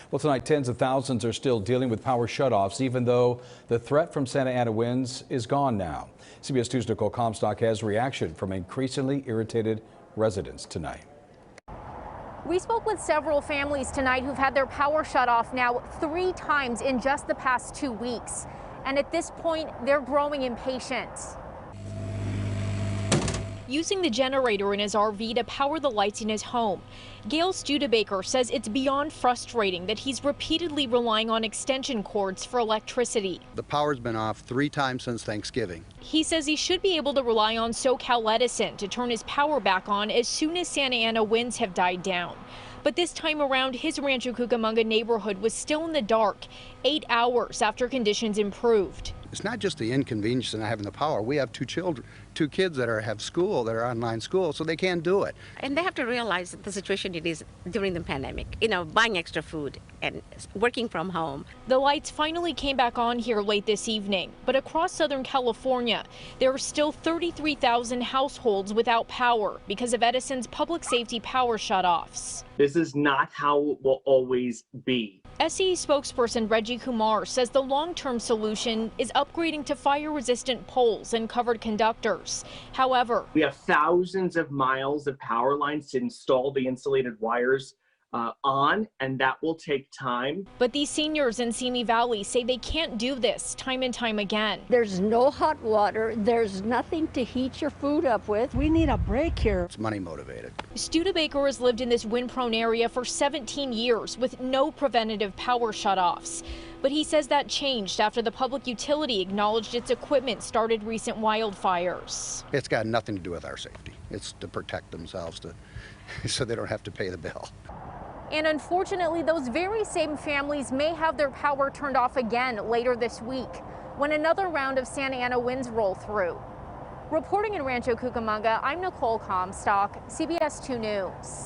Well, tonight, tens of thousands are still dealing with power shutoffs, even though the threat from Santa Ana winds is gone now. CBS 2's Nicole Comstock has reaction from increasingly irritated residents tonight. We spoke with several families tonight who've had their power shut off now 3 times in just the past 2 weeks. And at this point, they're growing impatient. Using the generator in his RV to power the lights in his home, Gail Studebaker says it's beyond frustrating that he's repeatedly relying on extension cords for electricity. The power's been off 3 times since Thanksgiving. He says he should be able to rely on SoCal Edison to turn his power back on as soon as Santa Ana winds have died down. But this time around, his Rancho Cucamonga neighborhood was still in the dark 8 hours after conditions improved. It's not just the inconvenience in having the power. We have 2 kids that have school, that are online school, so they can't do it. And they have to realize the situation it is during the pandemic, buying extra food and working from home. The lights finally came back on here late this evening, but across Southern California, there are still 33,000 households without power because of Edison's public safety power shutoffs. This is not how it will always be. SCE spokesperson Reggie Kumar says the long-term solution is upgrading to fire-resistant poles and covered conductors. However, we have thousands of miles of power lines to install the insulated wires on, and that will take time. But these seniors in Simi Valley say they can't do this time and time again. There's no hot water. There's nothing to heat your food up with. We need a break here. It's money motivated. Studebaker has lived in this wind-prone area for 17 years with no preventative power shutoffs. But he says that changed after the public utility acknowledged its equipment started recent wildfires. It's got nothing to do with our safety. It's to protect themselves so they don't have to pay the bill. And unfortunately, those very same families may have their power turned off again later this week when another round of Santa Ana winds roll through. Reporting in Rancho Cucamonga, I'm Nicole Comstock, CBS 2 News.